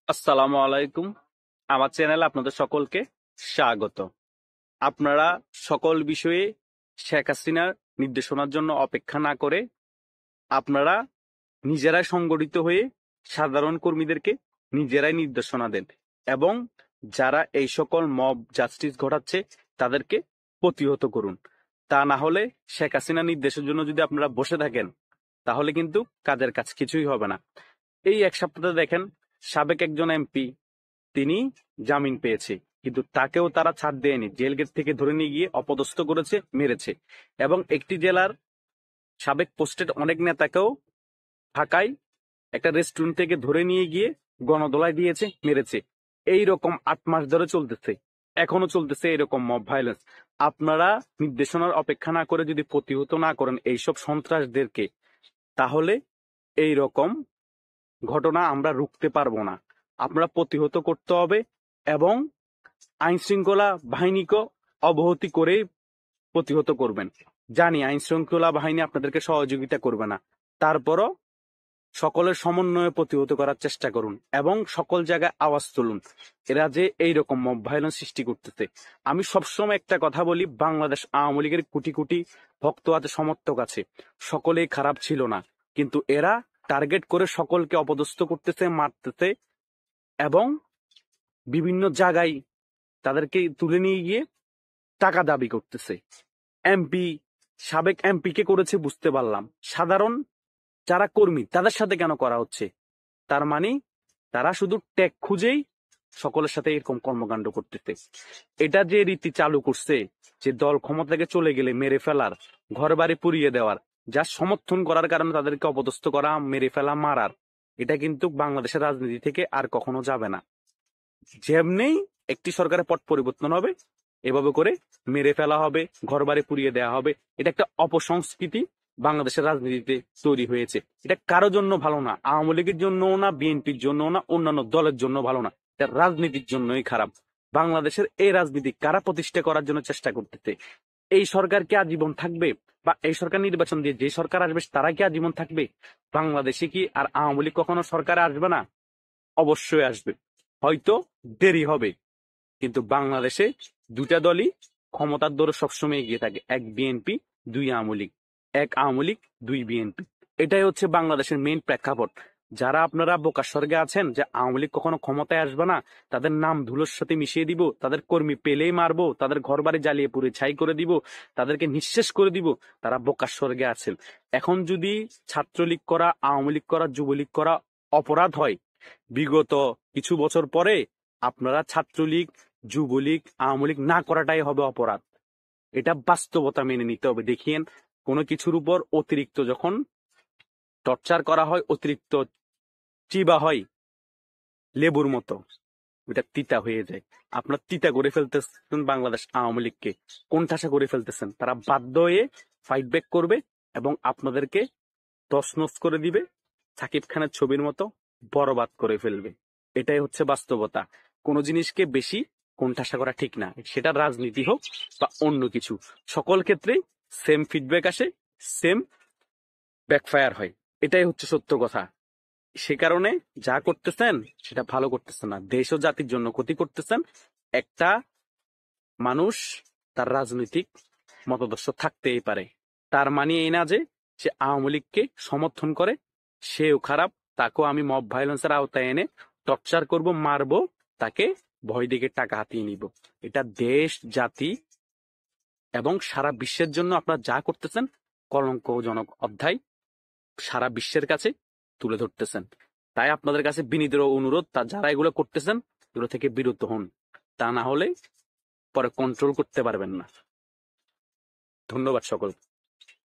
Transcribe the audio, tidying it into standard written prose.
আসসালামু আলাইকুম। আমার চ্যানেলে আপনাদের সকলকে স্বাগত। আপনারা সকল বিষয়ে শেখ হাসিনার নির্দেশনার জন্য অপেক্ষা না করে আপনারা নিজেরাই সংগঠিত হয়ে সাধারণ কর্মীদেরকে নিজেরাই নির্দেশনা দেন এবং যারা এই সকল মব জাস্টিস ঘটাচ্ছে তাদেরকে প্রতিহত করুন। তা না হলে শেখ হাসিনার নির্দেশের জন্য যদি আপনারা বসে থাকেন তাহলে কিন্তু কাজের কাজ কিছুই হবে না। এই এক সপ্তাহে দেখেন সাবেক একজন এমপি তিনি জামিন পেয়েছে, কিন্তু তাকেও তারা ছাড় দেয়নি, জেল গেট থেকে ধরে নিয়ে গিয়ে অপদস্থ করেছে, মেরেছে। এবং একটি জেলার সাবেক পোস্টেড অনেক নেতাকেও ঢাকায় একটা রেস্টুরেন্ট থেকে ধরে নিয়ে গিয়ে গণদোলায় দিয়েছে, মেরেছে। এই রকম 8 মাস ধরে চলতেছে, এখনো চলতেছে এরকম মব ভায়োলেন্স। আপনারা নির্দেশনার অপেক্ষা না করে যদি প্রতিহত না করেন এইসব সন্ত্রাসদেরকে, তাহলে এই রকম ঘটনা আমরা রুখতে পারবো না। আপনারা প্রতিহত করতে হবে এবং আইন শৃঙ্খলা বাহিনীকে অবহতি করে প্রতিহত করবেন। জানি আইন শৃঙ্খলা বাহিনী আপনাদেরকে সহযোগিতা করবে না, তারপরও সকলের সমন্বয়ে প্রতিহত করার চেষ্টা করুন এবং সকল জায়গায় আওয়াজ তুলুন। এরা যে এইরকম মব ভায়োলেন্স সৃষ্টি করতেছে, আমি সবসময় একটা কথা বলি, বাংলাদেশ আওয়ামী লীগের কোটি কোটি ভক্ত আছে, সমর্থক আছে, সকলেই খারাপ ছিল না, কিন্তু এরা টার্গেট করে সকলকে অপদস্থ করতেছে, মারতেছে এবং বিভিন্ন জায়গায় তাদেরকে তুলে নিয়ে গিয়ে টাকা দাবি করতেছে। এমপি, সাবেক এমপি কে করেছে বুঝতে পারলাম, সাধারণ যারা কর্মী তাদের সাথে কেন করা হচ্ছে? তার মানে তারা শুধু ট্যাগ খুঁজেই সকলের সাথে এরকম কর্মকাণ্ড করতেছে। এটা যে রীতি চালু করছে যে দল ক্ষমতা থেকে চলে গেলে মেরে ফেলার, ঘর বাড়ি পুড়িয়ে দেওয়ার, যা সমর্থন করার কারণে তাদেরকে অপদস্থ করা, মেরে ফেলা, মারার, এটা কিন্তু বাংলাদেশের রাজনীতি থেকে আর কখনো যাবে না। যেমনি একটি সরকারের পট পরিবর্তন হবে, এভাবে করে মেরে ফেলা হবে, ঘর বাড়ি পুড়িয়ে দেওয়া হবে। এটা একটা অপসংস্কৃতি বাংলাদেশের রাজনীতিতে তৈরি হয়েছে। এটা কারোর জন্য ভালো না, আওয়ামী লীগের জন্যও না, বিএনপির জন্যও না, অন্যান্য দলের জন্য ভালো না, এটা রাজনীতির জন্যই খারাপ। বাংলাদেশের এই রাজনীতি কারা প্রতিষ্ঠা করার জন্য চেষ্টা করতেছে? এই সরকার কি আজীবন থাকবে? বা এই সরকার নির্বাচন দিয়ে যে সরকার আসবে তারা কি আজীবন থাকবে? বাংলাদেশে কি আর আওয়ামী লীগ কখনো সরকারে আসবে না? অবশ্যই আসবে, হয়তো দেরি হবে, কিন্তু বাংলাদেশে দুটা দলই ক্ষমতার দৌড়ে সবসময় এগিয়ে থাকে, এক বিএনপি, দুই আওয়ামী লীগ। এক আওয়ামী লীগ, দুই বিএনপি। এটাই হচ্ছে বাংলাদেশের মেইন প্রেক্ষাপট। যারা আপনারা বোকা স্বর্গে আছেন যে আওয়ামী লীগ কখনো ক্ষমতায় আসবে না, তাদের নাম ধুলোর সাথে মিশিয়ে দিব, তাদের কর্মী পেলেই মারবো, তাদের ঘর বাড়ি জ্বালিয়ে পুড়ে ছাই করে দিব, তাদেরকে নিঃশেষ করে দিব, তারা বোকা স্বর্গে আছেন। এখন যদি ছাত্রলীগ করা, আওয়ামী লীগ করা, যুবলীগ করা অপরাধ হয়, বিগত কিছু বছর পরে আপনারা ছাত্রলীগ, যুবলীগ, আওয়ামী লীগ না করাটাই হবে অপরাধ। এটা বাস্তবতা মেনে নিতে হবে। দেখিয়েন, কোনো কিছুর উপর অতিরিক্ত যখন টর্চার করা হয়, অতিরিক্ত চিবা হয়, লেবুর মতো ওটা তিতা হয়ে যায়। আপনার তিতা করে ফেলতেছেন বাংলাদেশ আওয়ামী লীগকে, কোণঠাসা করে ফেলতেছেন। তারা বাধ্য হয়ে ফাইট ব্যাক করবে এবং আপনাদেরকে তছনছ করে দিবে, সাকিব খানের ছবির মতো বরবাদ করে ফেলবে। এটাই হচ্ছে বাস্তবতা। কোনো জিনিসকে বেশি কোণঠাসা করা ঠিক না, সেটা রাজনীতি হোক বা অন্য কিছু, সকল ক্ষেত্রেই সেম ফিডব্যাক আসে, সেম ব্যাকফায়ার হয়। এটাই হচ্ছে সত্য কথা। সে কারণে যা করতেছেন সেটা ভালো করতেছেন না, দেশ ও জাতির জন্য ক্ষতি করতেছেন। একটা মানুষ তার রাজনৈতিক মতাদর্শ থাকতেই পারে, তার মানে এই না যে সে আওয়ামী লীগকে সমর্থন করে সেও খারাপ, তাকেও আমি মব ভায়োলেন্সের আওতায় এনে টর্চার করব, মারবো, তাকে ভয় দেখে টাকা হাতিয়ে নিব। এটা দেশ, জাতি এবং সারা বিশ্বের জন্য আপনারা যা করতেছেন কলঙ্কজনক অধ্যায় সারা বিশ্বের কাছে তুলে ধরতেছেন। তাই আপনাদের কাছে বিনীত অনুরোধ, তা যারা এগুলো করতেছেন এগুলো থেকে বিরত হন, তা না হলে পরে কন্ট্রোল করতে পারবেন না। ধন্যবাদ সকল।